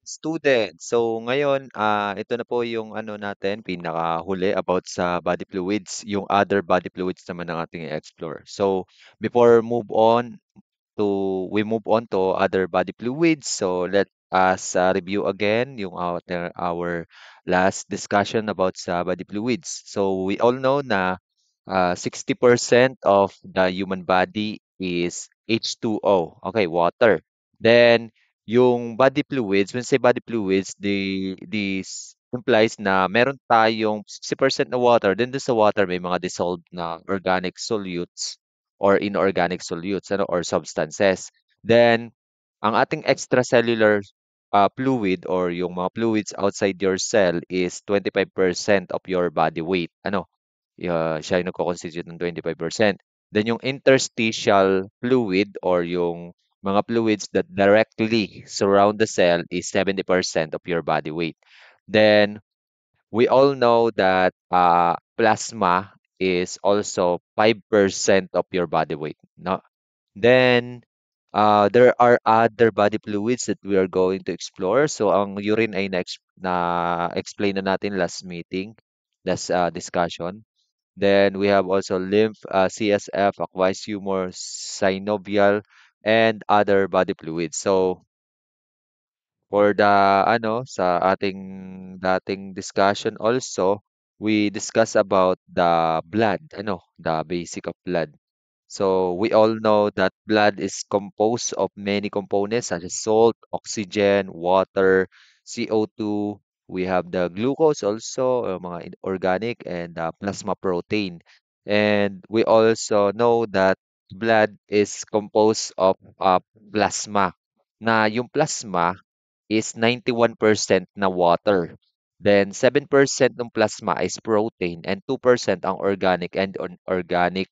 student. So ngayon, ito na po yung ano natin, pinakahuli about sa body fluids, yung other body fluids naman ng ating i-explore. So before we move on to other body fluids. So let us review again yung our last discussion about sa body fluids. So we all know na 60% of the human body is H2O, okay, water. Then yung body fluids, when say body fluids, this implies na meron tayong 60% na water, then doon sa water may mga dissolved na organic solutes or inorganic solutes ano, or substances. Then, ang ating extracellular fluid or yung mga fluids outside your cell is 25% of your body weight. Ano, siya yung nagko-constitute ng 25%. Then yung interstitial fluid or yung mga fluids that directly surround the cell is 70% of your body weight. Then we all know that plasma is also 5% of your body weight. No? Then there are other body fluids that we are going to explore. So ang urine ay na-explain na natin last meeting, last discussion. Then we have also lymph, CSF, aqueous humor, synovial, and other body fluids. So for the sa ating dating discussion also, we discuss about the blood, the basic of blood. So we all know that blood is composed of many components such as salt, oxygen, water, CO2. We have the glucose also, mga organic and plasma protein. And we also know that blood is composed of plasma. Na yung plasma is 91% na water. Then 7% ng plasma is protein and 2% ang organic and organic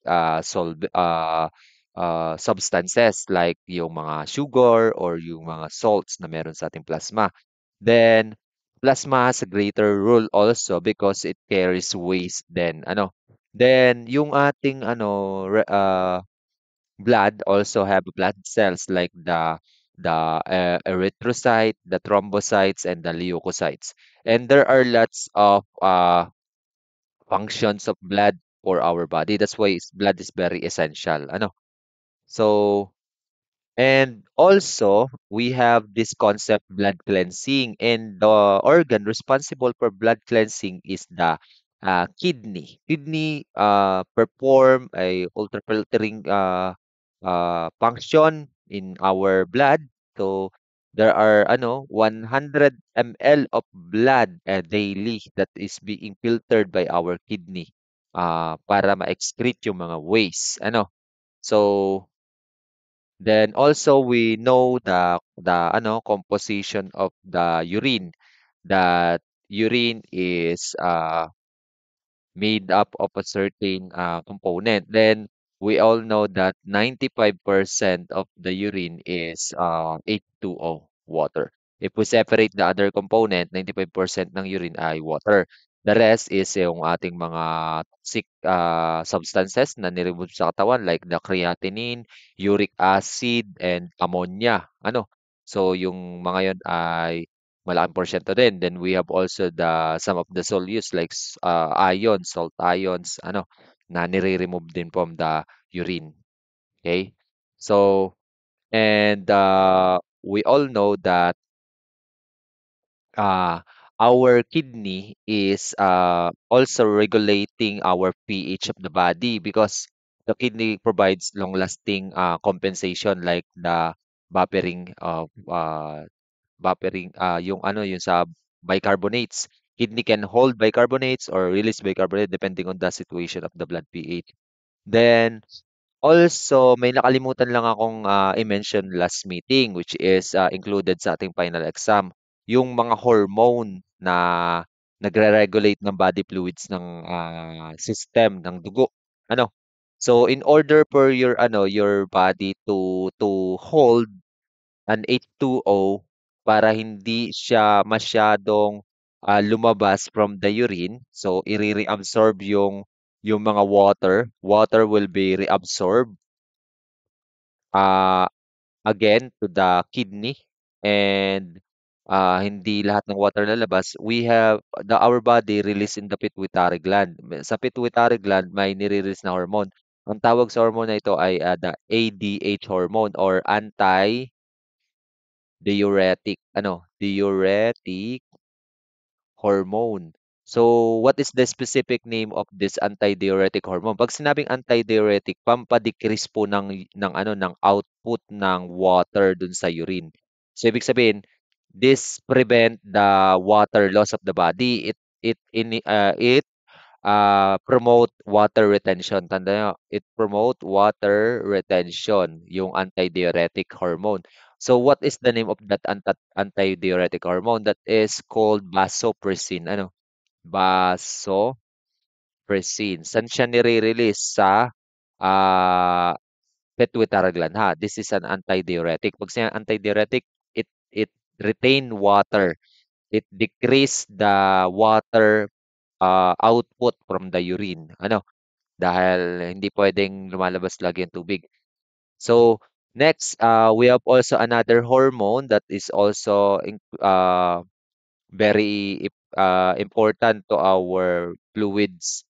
substances like yung mga sugar or yung mga salts na meron sa ating plasma. Then plasma has a greater role also because it carries waste then then yung ating blood also have blood cells like the erythrocyte, the thrombocytes, and the leukocytes. And there are lots of functions of blood for our body. That's why blood is very essential. So and also we have this concept blood cleansing, and the organ responsible for blood cleansing is the kidney. Kidney perform a ultrafiltering function in our blood. So there are 100 ml of blood daily that is being filtered by our kidney para ma-excrete yung mga waste. So then also we know the composition of the urine, that urine is made up of a certain component. Then we all know that 95% of the urine is H2O, water. If we separate the other component, 95% ng urine ay water. The rest is yung ating mga toxic substances na niremove sa katawan like the creatinine, uric acid, and ammonia. So yung mga yun ay malaking porsyento din. Then we have also the some of the solutes like ions, salt ions, na nire-remove din from the urine. Okay? So, and we all know that uh, our kidney is also regulating our pH of the body because the kidney provides long-lasting compensation like the buffering of yung yung sa bicarbonates. Kidney can hold bicarbonates or release bicarbonate depending on the situation of the blood pH. Then also may nakalimutan lang akong i-mention last meeting which is included sa ating final exam, yung mga hormone na nagre-regulate ng body fluids ng system ng dugo. Ano? So in order for your body to hold an H2O para hindi siya masyadong lumabas from the urine. So, i-reabsorb yung mga water. Water will be reabsorbed uh, again to the kidney. And hindi lahat ng water lalabas. We have our body release in the pituitary gland. Sa pituitary gland may nire-release na hormone. Ang tawag sa hormone na ito ay the ADH hormone or anti-diuretic diuretic hormone. So, what is the specific name of this antidiuretic hormone? Pag sinabing antidiuretic, pampa-decrease po ng output ng water dun sa urine. So, ibig sabihin, this prevent the water loss of the body. It promote water retention. Tanda nyo, it promote water retention, yung antidiuretic hormone. So what is the name of that antidiuretic hormone? That is called vasopressin. Vasopressin. Saan siya nire-release? Sa ah, pituitary gland, ha? This is an antidiuretic. Pag siya antidiuretic, it retain water. It decrease the water output from the urine. Dahil hindi pwedeng lumalabas lagi ang tubig. So, next, we have also another hormone that is also very important to our fluids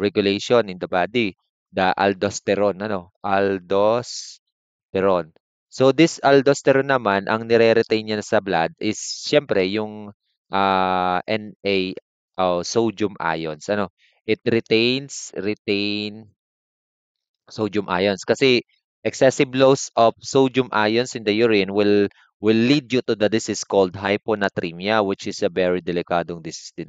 regulation in the body, the aldosterone. Aldosterone. So, this aldosterone naman, ang nire-retain niya sa blood is siyempre yung sodium ions. It retain sodium ions kasi excessive loss of sodium ions in the urine will lead you to the disease called hyponatremia, which is a very delikadong disease din,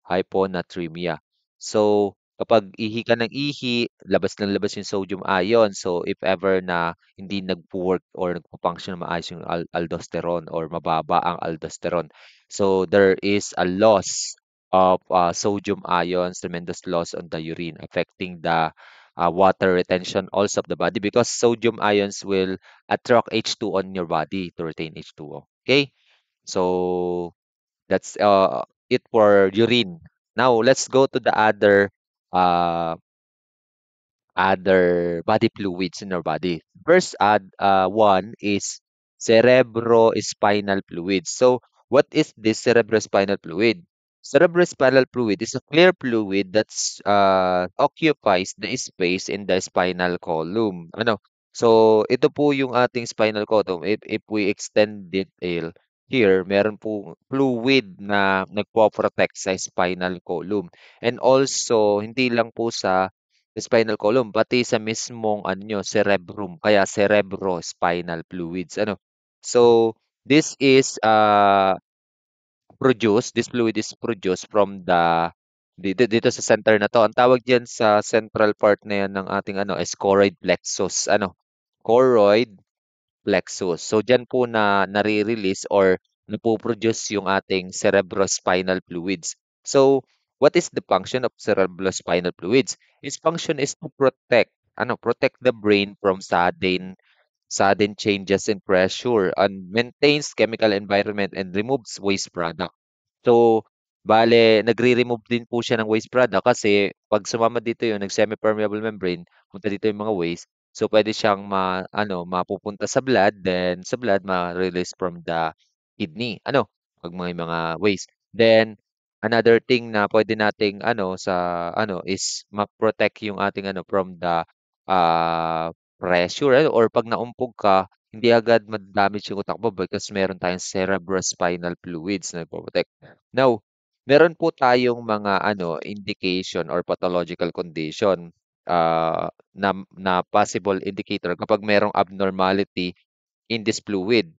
hyponatremia. So kapag ihi ka ng ihi, labas ng labas yung sodium ion. So if ever na hindi nagpo-work or nagpo-function na maayos yung aldosterone or mababa ang aldosterone, so there is a loss of sodium ions, tremendous loss on the urine, affecting the water retention also of the body because sodium ions will attract H2 on your body to retain H2O. Okay, so that's it for urine. Now let's go to the uh, other body fluids in our body. First, one is cerebrospinal fluid. So, what is this cerebrospinal fluid? Cerebrospinal fluid is a clear fluid that occupies the space in the spinal column. So, ito po yung ating spinal column. If we extend detail here, meron po fluid na nagpo-protect sa spinal column. And also, hindi lang po sa spinal column, pati sa mismong cerebrum, kaya cerebrospinal fluids. So, this fluid is produced from dito sa center na to. Ang tawag diyan sa central part na yan ng ating is choroid plexus. Choroid plexus. So, diyan po na nare-release or napoproduce yung ating cerebrospinal fluids. So, what is the function of cerebrospinal fluids? Its function is to protect the brain from sudden changes in pressure and maintains chemical environment and removes waste product. So, bale, nagre-remove din po siya ng waste product kasi pag sumama dito yung nag-semi-permeable membrane, punta dito yung mga waste. So, pwede siyang mapupunta sa blood, then sa blood, ma-release from the kidney. Pag mga waste. Then, another thing na pwede nating is ma-protect yung ating from the pressure or pag naumpog ka, hindi agad ma-damage yung utak mo because meron tayong cerebrospinal fluids na nagpo-protect. Now, meron po tayong mga indication or pathological condition na possible indicator kapag merong abnormality in this fluid.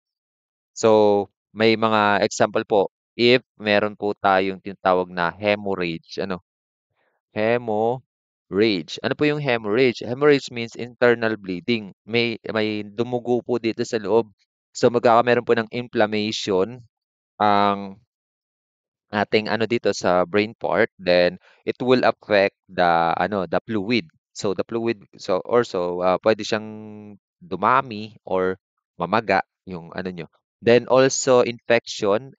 So, may mga example po if meron po tayong tinatawag na hemorrhage. Hemorrhage. Ano po yung hemorrhage? Hemorrhage means internal bleeding. May dumugo po dito sa loob. So magkakameron po ng inflammation ang ating dito sa brain part, then it will affect the fluid. So the fluid, so also pwede siyang dumami or mamaga yung nyo. Then also infection.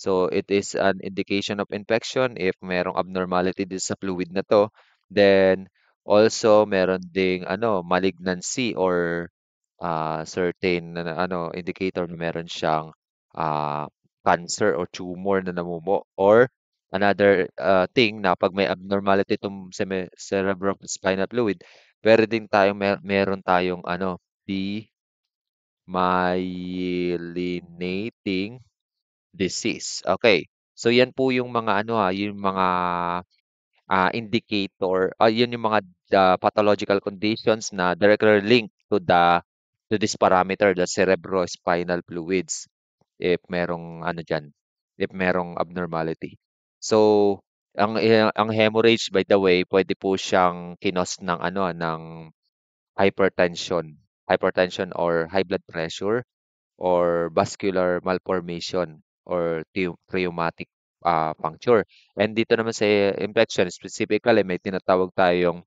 So it is an indication of infection if merong abnormality din sa fluid na to. Then also meron ding malignancy or certain indicator na meron siyang ah, cancer o tumor na namumuo, or another thing na pag may abnormality itong cerebrospinal fluid, pwede din tayong meron tayong ano, demyelinating disease. Okay. So yan po yung mga ano yung mga indicator, yun yung mga pathological conditions na directly linked to this parameter, the cerebrospinal fluids, if merong ano diyan, if merong abnormality. So, ang hemorrhage, by the way, pwede po siyang kinos ng ano, ng hypertension, hypertension or high blood pressure, or vascular malformation, or traumatic puncture. And dito naman sa infection, specifically, may tinatawag tayong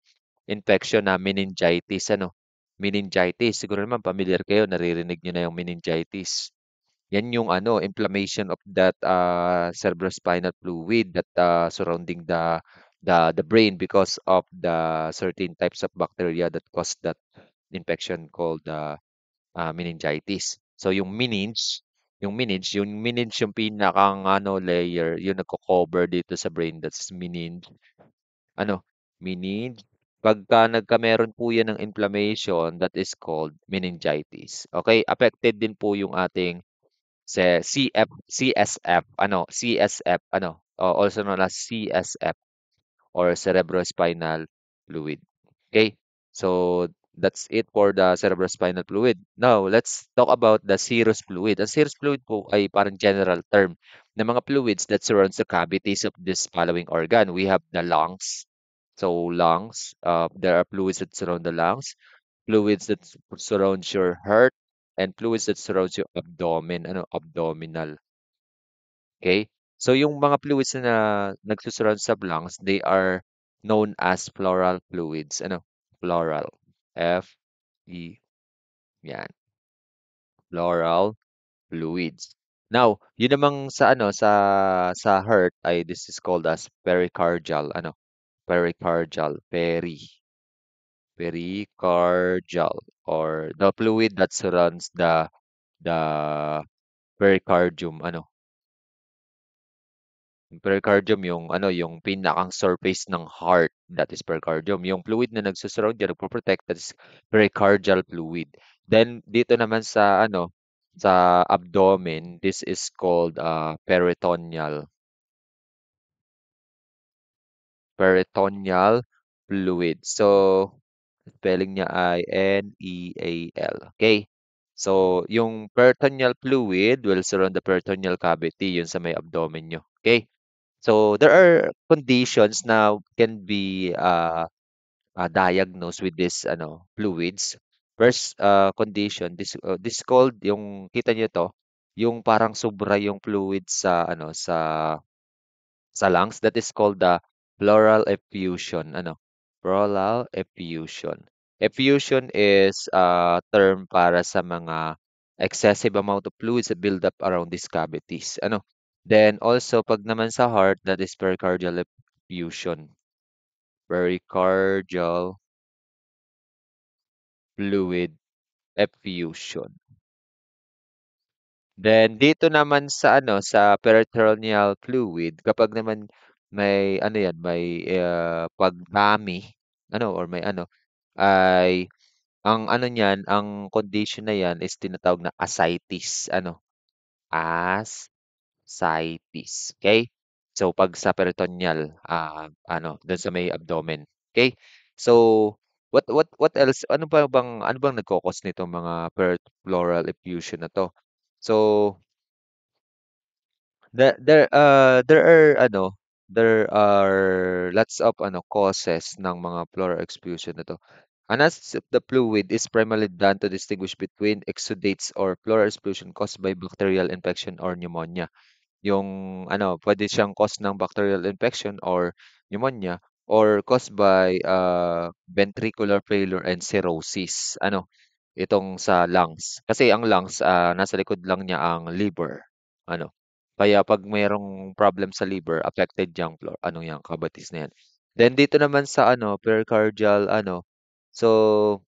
infection na meningitis, ano? Meningitis. Siguro naman familiar kayo, naririnig niyo na yung meningitis. Yan yung ano, inflammation of that cerebrospinal fluid that surrounding the brain because of the certain types of bacteria that cause that infection called meningitis. So yung meninge yung pinakang ano layer, yung nagko-cover dito sa brain, that's meninge. Ano, meninge. Pagka meron po yan ng inflammation, that is called meningitis. Okay, affected din po yung ating CSF, ano, CSF, ano, also known as CSF, or cerebrospinal fluid. Okay? So that's it for the cerebrospinal fluid. Now, let's talk about the serous fluid. Ang serous fluid po ay parang general term ng mga fluids that surrounds the cavities of this following organ. We have the lungs. So lungs, there are fluids that surround the lungs, fluids that surrounds your heart, and fluids that surrounds your abdomen, ano, abdominal. Okay? So yung mga fluids na nagsusurround sa lungs, they are known as pleural fluids. Ano? Pleural. F-E, yan. Pleural fluids. Now, yun namang sa ano sa heart ay this is called as pericardial, ano? Pericardial, pericardial, or the fluid that surrounds the pericardium, ano? Yung pericardium, yung ano, yung pinakang surface ng heart, that is pericardium. Yung fluid na nagsusurround diyan, nagpo-protect, that is pericardial fluid. Then dito naman sa ano, sa abdomen, this is called peritoneal fluid. So spelling niya ay NEAL. Okay? So yung peritoneal fluid will surround the peritoneal cavity, yun sa may abdomen nyo. Okay? So there are conditions na can be diagnosed with this ano fluids. First condition, this called, yung kita niyo to, yung parang sobra yung fluid sa ano sa lungs, that is called the pleural effusion, ano, pleural effusion. Effusion is a term para sa mga excessive amount of fluids that build up around these cavities, ano. Then also pag naman sa heart, that is pericardial effusion, pericardial fluid effusion. Then dito naman sa ano, sa peritoneal fluid, kapag naman may ano yan, may pagdami, ano, or may ano, ay ang ano niyan, ang condition na yan is tinatawag na ascites, ano, ascites. Okay? So pag sa peritoneal, ano, dun sa may abdomen. Okay? So what else? Ano bang nagko-cause nitong mga pleural effusion na to? So there are ano, there are lots of ano causes ng mga pleural effusion na 'to. Analysis of the fluid is primarily done to distinguish between exudates or pleural effusion caused by bacterial infection or pneumonia. Yung ano, pwede siyang cause ng bacterial infection or pneumonia, or caused by ventricular failure and cirrhosis. Ano, itong sa lungs. Kasi ang lungs, nasa likod lang niya ang liver. Ano, kaya pag mayroong problem sa liver, affected yung ano yang kabatis na yan. Then dito naman sa ano, pericardial ano, so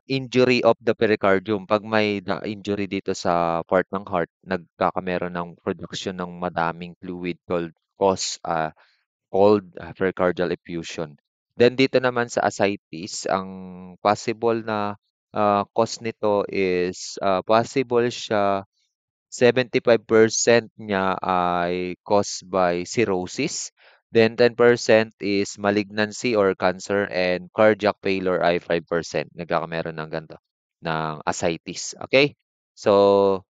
injury of the pericardium. Pag may injury dito sa part ng heart, nagkakameron ng production ng madaming fluid called pericardial effusion. Then dito naman sa ascites, ang possible na cause nito is possible siya 75% niya ay caused by cirrhosis. Then 10% is malignancy or cancer and cardiac failure ay 5%. Nagkakameron ng ganito, ng ascites. Okay? So,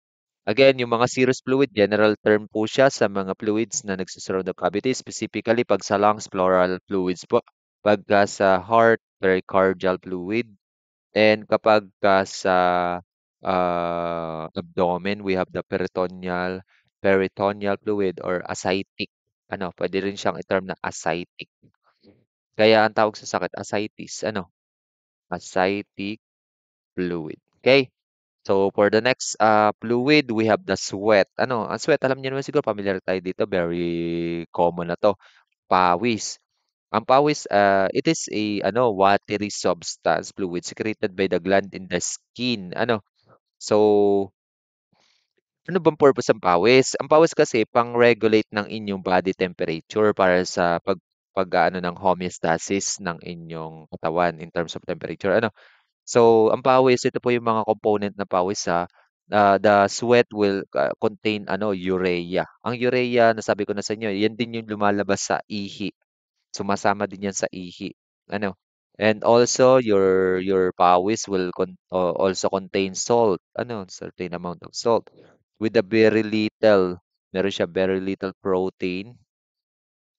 again, yung mga serous fluid, general term po siya sa mga fluids na nagsusurround ng cavity, specifically pag sa lungs, pleural fluids po. Pagka sa heart, pericardial fluid. And kapag sa abdomen, we have the peritoneal fluid or ascitic. Ano, pwede rin siyang i-term na ascitic. Kaya ang tawag sa sakit, ascites, ano, ascitic fluid. Okay? So, for the next fluid, we have the sweat. Ano, ang sweat, alam niyo naman siguro, familiar tayo dito. Very common na to. Pawis. Ang pawis, it is a ano, watery substance, fluid secreted by the gland in the skin. Ano, so, ano bang purpose ng pawis? Ang pawis kasi pang-regulate ng inyong body temperature para sa pag-aano ng homeostasis ng inyong katawan in terms of temperature. Ano, so, ang pawis, ito po yung mga component na pawis ha. The sweat will contain ano, urea. Ang urea, nasabi ko na sa inyo, yan din yung lumalabas sa ihi. Sumasama din yan sa ihi. Ano? And also, your pawis will also contain salt. Ano? Certain amount of salt. With a very little, meron siya very little protein.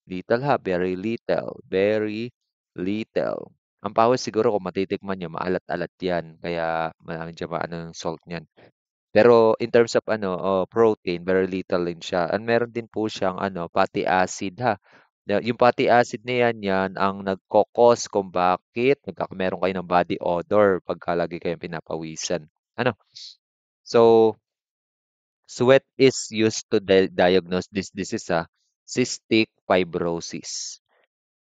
Little ha, very little. Very little. Ang pawis siguro kung matitikman nyo, maalat-alat yan. Kaya marami dyan ano yung salt niyan. Pero in terms of ano, protein, very little din siya. And meron din po siyang ano, fatty acid ha. Yung fatty acid na yan ang nagkokos kung bakit meron kayo ng body odor pagka lagi kayong pinapawisan. Ano? So, sweat is used to diagnose this disease ha, cystic fibrosis.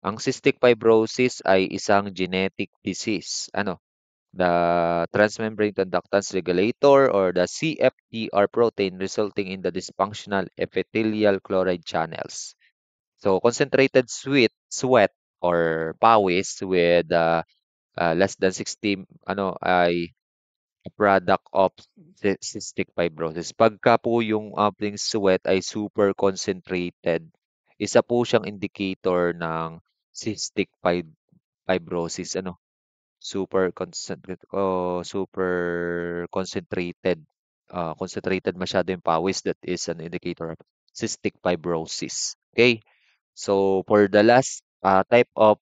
Ang cystic fibrosis ay isang genetic disease. Ano? The transmembrane conductance regulator or the CFTR protein resulting in the dysfunctional epithelial chloride channels. So concentrated sweat or pawis with less than 60 ano ay a product of cystic fibrosis. Pagka po yung ating sweat ay super concentrated, isa po siyang indicator ng cystic fibrosis. Ano? Super concentrated. Concentrated masyado yung pawis. That is an indicator of cystic fibrosis. Okay? So, for the last type of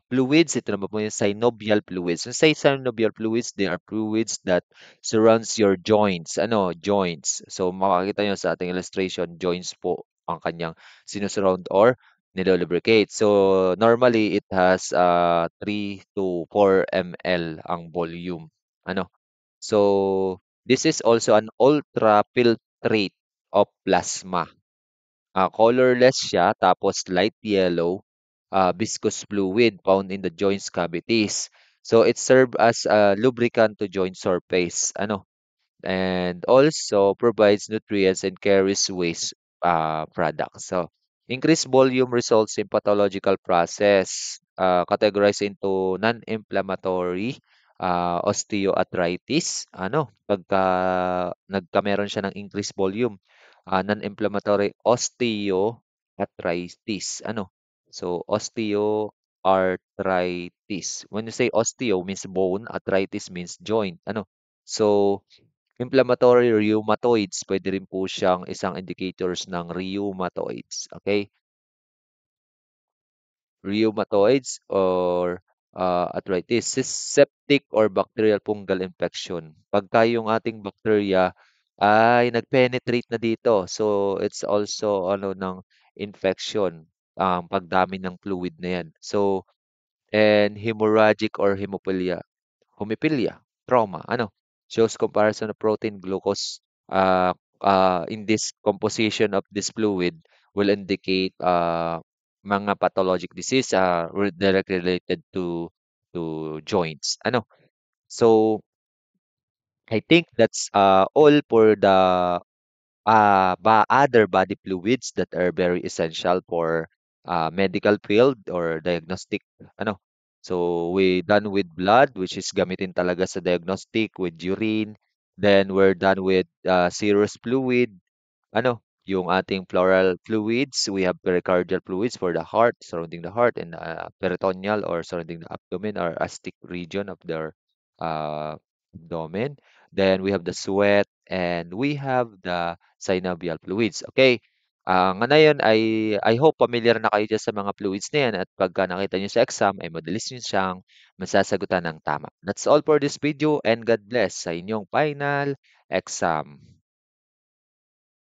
fluids, ito naman po yung synovial fluids. Yung say synovial fluids, they are fluids that surrounds your joints. Ano? Joints. So, makakita nyo sa ating illustration, joints po ang kanyang sinusurround or nilolubricate. So, normally, it has 3 to 4 ml ang volume. Ano? So, this is also an ultrafiltrate of plasma. Colorless siya, tapos light yellow, viscous fluid found in the joints cavities. So, it serves as a lubricant to joint surface. Ano? And also provides nutrients and carries waste products. So, increased volume results in pathological process categorized into non-inflammatory osteoarthritis. Ano, pagka nagkameron siya ng increased volume, non-inflammatory osteoarthritis. Ano? So, osteoarthritis. When you say osteo means bone, arthritis means joint. Ano? So, inflammatory rheumatoids, pwede rin po siyang isang indicators ng rheumatoids. Okay? Rheumatoids or arthritis. Septic or bacterial fungal infection. Pagka yung ating bacteria ay nag-penetrate na dito. So, it's also ano ng infection. Pagdami ng fluid na yan. So, and hemorrhagic or hemophilia, trauma, ano, shows comparison of protein glucose in this composition of this fluid will indicate mga pathologic disease directly related to joints. Ano? So I think that's all for the other body fluids that are very essential for medical field or diagnostic ano. So we done with blood, which is gamitin talaga sa diagnostic, with urine. Then we're done with serous fluid, ano, yung ating pleural fluids. We have pericardial fluids for the heart, surrounding the heart, and peritoneal or surrounding the abdomen or aortic region of the abdomen. Then we have the sweat and we have the synovial fluids. Okay. Ngayon I hope familiar na kayo dyan sa mga fluids na yan at pagka nakita nyo sa exam ay madalis nyo siyang masasagutan ng tama. That's all for this video and God bless sa inyong final exam.